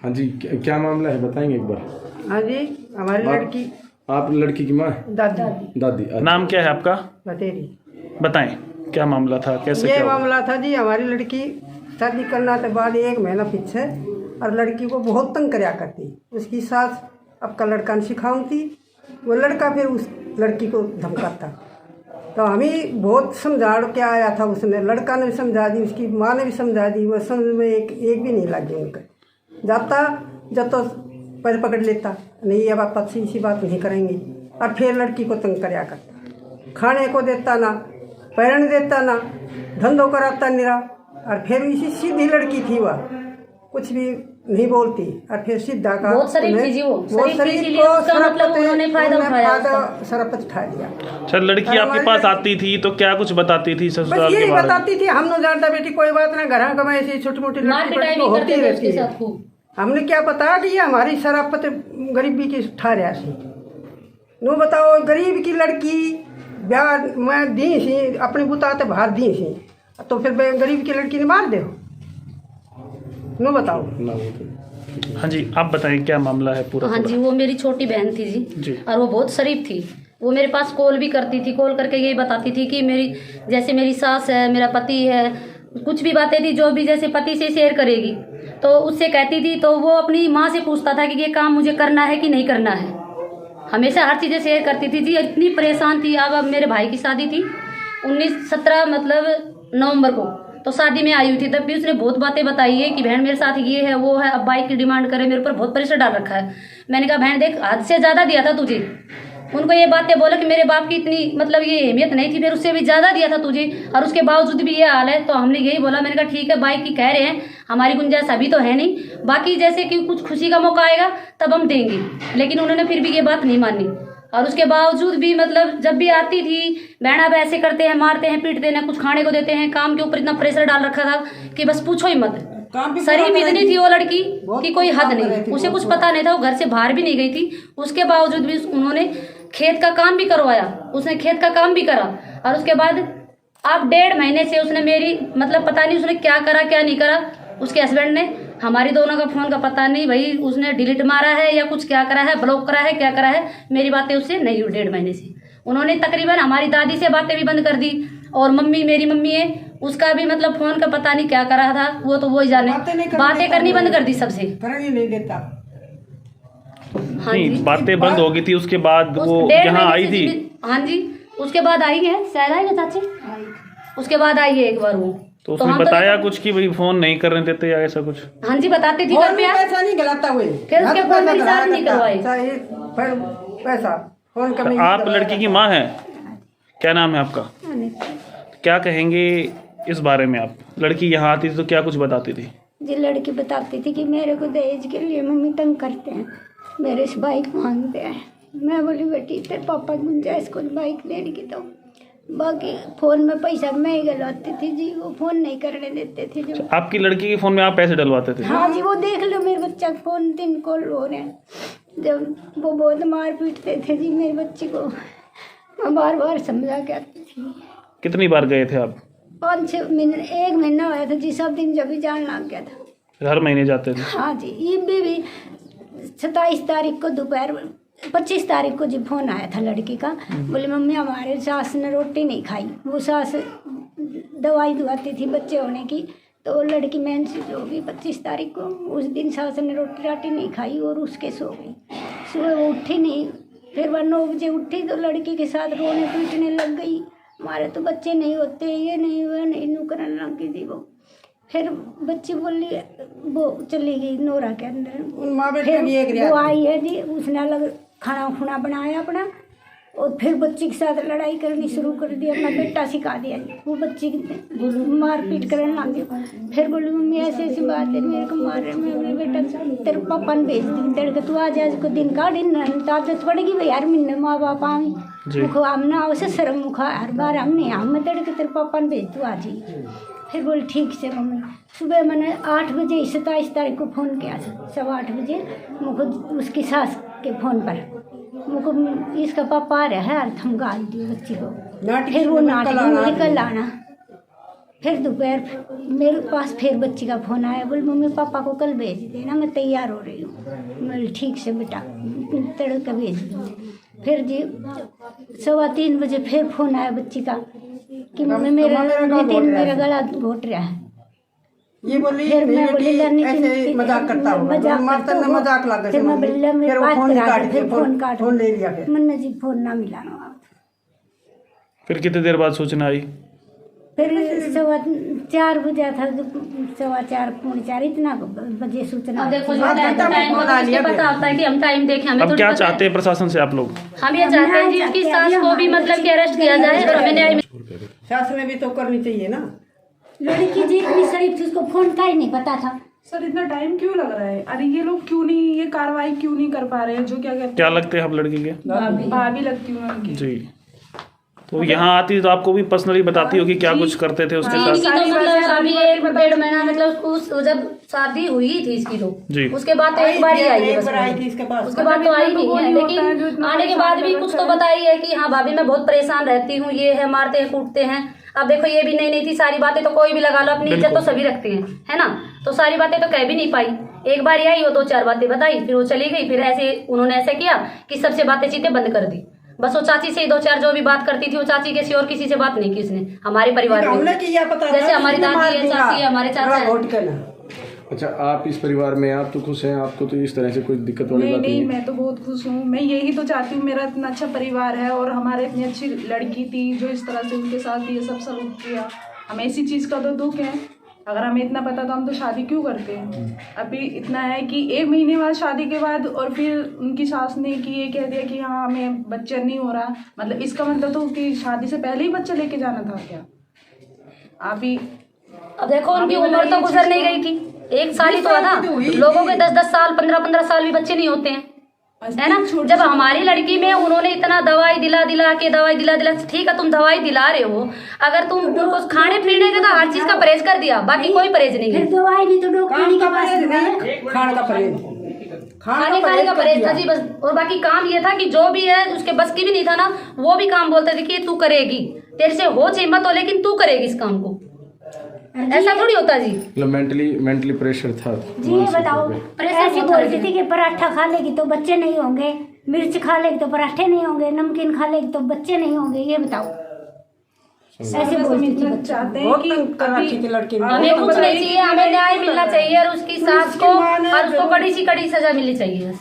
हाँ जी, क्या मामला है बताएंगे एक बार? हाँ जी, हमारी लड़की। आप लड़की की माँ? दादी। नाम क्या है आपका? बतेरी। बताएं क्या मामला था, कैसे ये क्या हुआ? मामला था जी, हमारी लड़की शादी करना के बाद 1 महीना पीछे और लड़की को बहुत तंग कराया करती। उसकी सास आपका लड़का ने सिखाऊँ थी, वो लड़का फिर उस लड़की को धमकाता। तो हमें बहुत समझा के आया था, उसने लड़का ने भी समझा दी, उसकी माँ ने भी समझा दी, वो समझ में एक भी नहीं लगी उनका। जाता जब तो पैर पकड़ लेता, नहीं अब आप अच्छी बात नहीं करेंगे, और फिर लड़की को तंग कराया करता। खाने को देता ना, पैरण देता ना, धंधों कराता निरा। और फिर इसी सीधी लड़की थी, वह कुछ भी नहीं बोलती। और फिर सीधा का बहुत शरीफ थी जी, वो शरीफ थी, उसका मतलब उन्होंने फायदा उठाया, शराफत उठा लिया। अच्छा, लड़की आपके पास आती थी तो क्या कुछ बताती थी ससुराल बस के यही बारे में? बताती थी, हम नहीं जानता बेटी कोई बात ना, घर का मैं ऐसी छोटी मोटी लड़की होती रहती है। हमने क्या पता कि ये हमारी शराफत गरीबी की ठा रहा सी। नो बताओ, गरीब की लड़की ब्याह मैं दी सी, अपनी बुताते बाहर दी सी, तो फिर गरीब की लड़की ने मार दे। नो बताओ। हाँ जी, आप बताएं क्या मामला है पूरा? हाँ जी, वो मेरी छोटी बहन थी जी, और वो बहुत शरीफ थी। वो मेरे पास कॉल भी करती थी, कॉल करके यही बताती थी कि मेरी सास है, मेरा पति है, कुछ भी बातें थी जो भी जैसे पति से शेयर करेगी तो उससे कहती थी। तो वो अपनी माँ से पूछता था कि ये काम मुझे करना है कि नहीं करना है। हमेशा हर चीज़ें शेयर करती थी जी। इतनी परेशान थी। अब मेरे भाई की शादी थी 17 मतलब नवंबर को, तो शादी में आई हुई थी। तब भी उसने बहुत बातें बताई है कि बहन मेरे साथ ये है वो है, अब बाइक की डिमांड करे, मेरे ऊपर बहुत प्रेशर डाल रखा है। मैंने कहा बहन देख, हद से ज़्यादा दिया था तुझे। उनको ये बातें बोला कि मेरे बाप की इतनी मतलब ये अहमियत नहीं थी, फिर उससे भी ज़्यादा दिया था तुझे, और उसके बावजूद भी ये हाल है। तो हमने यही बोला, मैंने कहा ठीक है, बाइक की कह रहे हैं, हमारी गुंजाइश अभी तो है नहीं, बाकी जैसे कि कुछ खुशी का मौका आएगा तब हम देंगे। लेकिन उन्होंने फिर भी ये बात नहीं मानी। और उसके बावजूद भी मतलब जब भी आती थी, बहन अब ऐसे करते हैं, मारते हैं, पीटते हैं, कुछ खाने को देते हैं, काम के ऊपर इतना प्रेशर डाल रखा था कि बस पूछो ही मत। शरीफ इतनी थी वो लड़की कि कोई हद नहीं, उसे कुछ पता नहीं था, वो घर से बाहर भी नहीं गई थी। उसके बावजूद भी उन्होंने खेत का काम भी करवाया, उसने खेत का काम भी करा। और उसके बाद अब 1.5 महीने से उसने मेरी मतलब पता नहीं उसने क्या करा क्या नहीं करा। उसके हस्बैंड ने हमारी दोनों का फ़ोन का पता नहीं भाई, उसने डिलीट मारा है या कुछ क्या करा है, ब्लॉक करा है, क्या करा है, मेरी बातें उससे नहीं हुई 1.5 महीने से। उन्होंने तकरीबन हमारी दादी से बातें भी बंद कर दी। और मम्मी, मेरी मम्मी है, उसका भी मतलब फ़ोन का पता नहीं क्या करा था, वो तो वो ही जाने, बातें करनी बंद कर दी सबसे। नहीं देता। हाँ जी, बातें बंद हो गई थी। उसके बाद वो यहाँ आई थी? हाँ जी, उसके बाद आई है, शायद आई है चाची, उसके बाद आई है एक बार वो। तो उसने बताया कुछ कि भाई फोन नहीं करने देते या ऐसा कुछ? हाँ जी, बताते थी घर पे। पैसा नहीं गलाता हुए, फिर उसके फोन में रिचार्ज नहीं करवाए। पैसा फोन का नहीं। आप लड़की की माँ हैं, क्या नाम है आपका? क्या कहेंगे इस बारे में आप? लड़की यहाँ आती थी तो क्या कुछ बताती थी? जी, लड़की बताती थी कि मेरे को दहेज के लिए मम्मी तंग करते हैं, मेरे से बाइक मांगते हैं। मैं बोली बेटी तेरे पापा की गुंजाइश को बाइक देने की, तो बाकी फ़ोन में पैसा मैं ही डलवाती थी जी, वो फ़ोन नहीं करने देते थे। जो आपकी लड़की के फ़ोन में आप पैसे डलवाते थे? हाँ जी, वो देख लो मेरे बच्चा का फ़ोन 3 कॉल हो रहे हैं। जब वो बहुत मार पीटते थे जी मेरे बच्ची को, मैं बार बार समझा के आती थी। कितनी बार गए थे आप? 5-6 महीने, 1 महीना हुआ था जी, सब दिन जब भी जान लग गया था। हर महीने जाते थे? हाँ जी, ये भी 27 तारीख को दोपहर 25 तारीख को जी फोन आया था लड़की का। बोले मम्मी हमारे सास ने रोटी नहीं खाई। वो सास दवाई दुआती थी बच्चे होने की, तो लड़की मेंस हो गई 25 तारीख को। उस दिन सास ने रोटी राटी नहीं खाई और उसके सो गई। सुबह वो उठी नहीं, फिर वह 9 बजे उठी तो लड़की के साथ रोने पीटने लग गई, हमारे तो बच्चे नहीं होते, ये नहीं हुआ नहीं, नू करने लग गई थी वो। फिर बच्ची बोली, वो चली गई नोरा के अंदर। फिर वो आई है जी, उसने अलग खाना खुना बनाया अपना, और फिर बच्ची के साथ लड़ाई करनी शुरू कर दी। अपना बेटा सिखा दिया, वो बच्ची मारपीट करने लग गई। फिर बोली मम्मी ऐसी ऐसी बात है, मेरे को मार रहे, मेरे बेटा तेरे पापा ने भेज दी, तेरे को तू आ जा, को दिन का दिन आदत पड़ेगी भाई, हर महीने माँ बाप आवी मुखो हमने उसे शर्म मुखा, हर बार हमने हम तेरे को तेरे पापा ने भेज तू आ जी। फिर बोली ठीक से मम्मी। सुबह मैंने 8 बजे 27 तारीख को फ़ोन किया था, 8:15 बजे मुझको उसकी सास के फ़ोन पर, मुझको इसका पापा आ रहा है, धमका दी बच्ची को। फिर वो नाटक निकल आना, फिर दोपहर मेरे पास फिर बच्ची का फ़ोन आया, बोले मम्मी पापा को कल भेज देना, मैं तैयार हो रही हूँ। मैं ठीक से बेटा तड़के भेज दूँ। फिर जी 2:15 बजे फिर फ़ोन आया बच्ची का कि मम्मी मेरा गला घोट रहा है। ये बोली फिर मैं बोली ऐसे मजाक करता हूँ, मजाक लगा, फिर मैं बोली मेरे बात करा, फिर फोन ले लिया। फिर मन्ना जी फ़ोन ना मिला ना। फिर कितनी देर बाद सूचना आई? फिर 4:15 बजे था, 4:15 पौने 4 इतना बजे सूचना। अब देखो जो टाइम होता है उसके पता होता है कि हम टाइम देखें। हमें अब क्या चाहते हैं प्रशासन से आप लोग? हम ये चाहते हैं जी उसकी सास को भी मतलब कि अरेस्ट किया जाए और हमें न्याय सास में भी तो करनी चाहिए ना। लड़की जी इतनी शरीफ थी, उसको फोन का ही नहीं पता था। सर इतना टाइम क्यों लग रहा है? अरे ये लोग क्यों नहीं ये कार्रवाई क्यों नहीं कर पा रहे हैं? जो क्या कहते क्या लगते हैं आप लड़की के? भाभी लगती हूँ उनकी। जी, तो यहाँ आती तो आपको भी पर्सनली बताती होगी क्या कुछ करते थे उसके साथ? तो मतलब अभी 1-1.5 महीना मतलब उस जब शादी हुई थी इसकी तो जी, उसके बाद तो एक बार ही आई है बस, उसके बाद तो आई नहीं है। लेकिन आने के बाद भी कुछ तो बताई है कि हाँ भाभी मैं बहुत परेशान रहती हूँ, ये है, मारते हैं कूटते हैं। अब देखो ये भी नहीं थी सारी बातें तो कोई भी लगा लो, अपनी इज्जत तो सभी रखते हैं, है ना? तो सारी बातें तो कह भी नहीं पाई। एक बार आई वो 2-4 बातें बताई, फिर वो चली गई। फिर ऐसे उन्होंने ऐसे किया कि सबसे बातें चीतें बंद कर दी। बस वो चाची से 2-4 जो भी बात करती थी वो चाची किसी और किसी से बात नहीं की उसने। हमारे परिवार में जैसे हमारी दादी है, चाची है, हमारे चाचा है। अच्छा, आप इस परिवार में आप तो खुश हैं? आपको तो इस तरह से कोई दिक्कत वाली बात नहीं है? मैं तो बहुत खुश हूँ। मैं यही तो चाहती हूँ, मेरा इतना अच्छा परिवार है और हमारे इतनी अच्छी लड़की थी जो इस तरह से उनके साथ ये सब सलूक किया। हमें इसी चीज़ का तो दुख है। अगर हमें इतना पता तो हम तो शादी क्यों करते हैं? अभी इतना है कि 1 महीने बाद शादी के बाद और फिर उनकी सास ने कि ये कह दिया कि हाँ हमें बच्चा नहीं हो रहा। मतलब इसका मतलब तो कि शादी से पहले ही बच्चा लेके जाना था क्या? अभी अब देखो उनकी उम्र तो गुजर नहीं गई थी, 1 साल ही तो था। लोगों के 10-10 साल 15-15 साल भी बच्चे नहीं होते हैं, है ना? जब हमारी लड़की में उन्होंने इतना दवाई दिला ठीक है तुम दवाई दिला रहे हो, अगर तुम उनको खाने पीने का तो हर चीज का परहेज कर दिया, बाकी कोई परहेज नहीं है। दवाई भी तो डॉक्टर के पास खाने का परहेज, खाने का परहेज था जी बस। और बाकी काम ये था कि जो भी है उसके बस की भी नहीं था ना, वो भी काम बोलते थे कि तू करेगी, तेरे से हो चाहे मत हो लेकिन तू करेगी इस काम को। ऐसा थोड़ी होता जी। मतलब मेंटली प्रेशर था जी। ये बताओ ऐसी बोलती थी कि पराठा खा लेगी तो बच्चे नहीं होंगे, मिर्च खा लेगी तो पराठे नहीं होंगे, नमकीन खा लेगी तो बच्चे नहीं होंगे। ये बताओ ऐसे बोलती थी। चाहते हैं कि हमें कुछ नहीं चाहिए, हमें न्याय मिलना चाहिए और उसकी सास को और उसको कड़ी सजा मिलनी चाहिए।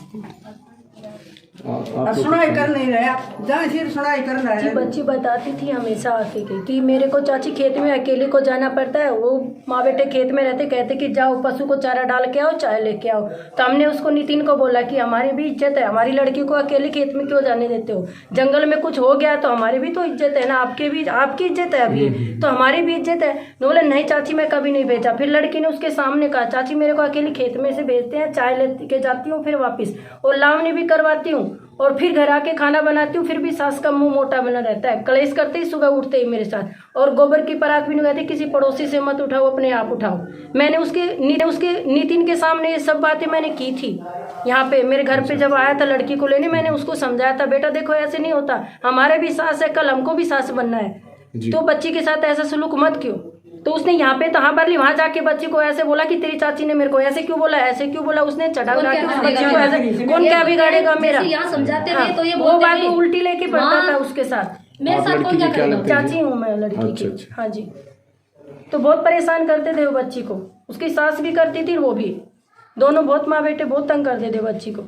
सुनाई कर नहीं रहे आप, जहाँ सिर्फ सुनाई कर रहे हैं। बच्ची बताती थी हमेशा आके कि मेरे को चाची खेत में अकेले को जाना पड़ता है। वो माँ बेटे खेत में रहते, कहते कि जाओ पशु को चारा डाल के आओ, चाय लेके आओ। तो हमने उसको नितिन को बोला कि हमारी भी इज्जत है, हमारी लड़की को अकेले खेत में क्यों जाने देते हो? जंगल में कुछ हो गया तो हमारी भी तो इज्जत है ना, आपकी इज्जत है अभी तो हमारी भी इज्जत है। बोले नहीं चाची मैं कभी नहीं भेजा। फिर लड़की ने उसके सामने कहा चाची मेरे को अकेले खेत में से भेजते हैं, चाय लेके जाती हूँ फिर वापस, और लावनी भी करवाती हूँ और फिर घर आके खाना बनाती हूँ, फिर भी सास का मुंह मोटा बना रहता है। कलेश करते ही सुबह उठते ही मेरे साथ, और गोबर की परात भी नहीं कहती किसी पड़ोसी से मत उठाओ, अपने आप उठाओ। मैंने उसके नितिन के सामने ये सब बातें मैंने की थी। यहाँ पे मेरे घर पे जब आया था लड़की को लेने, मैंने उसको समझाया था बेटा देखो ऐसे नहीं होता, हमारे भी सास है, कल हमको भी सास बनना है, तो बच्ची के साथ ऐसा सलूक मत क्यों। तो उसने यहाँ पे तहाँ पर ली, वहाँ जाके बच्ची को ऐसे बोला कि तेरी चाची ने मेरे को ऐसे क्यों बोला, ऐसे क्यों बोला। उसने चढ़ा उस बच्ची को ऐसे, कौन क्या बिगाड़ेगा मेरा। यहाँ समझाते थे तो ये वो बात को उल्टी लेके पड़ता था उसके साथ। मेरे साथ कौन क्या करेगा? चाची हूँ मैं लड़की की। हाँ जी। तो बहुत परेशान करते थे वो बच्ची को, उसकी सास भी करती थी, वो भी, दोनों बहुत माँ बेटे बहुत तंग करते थे बच्ची को।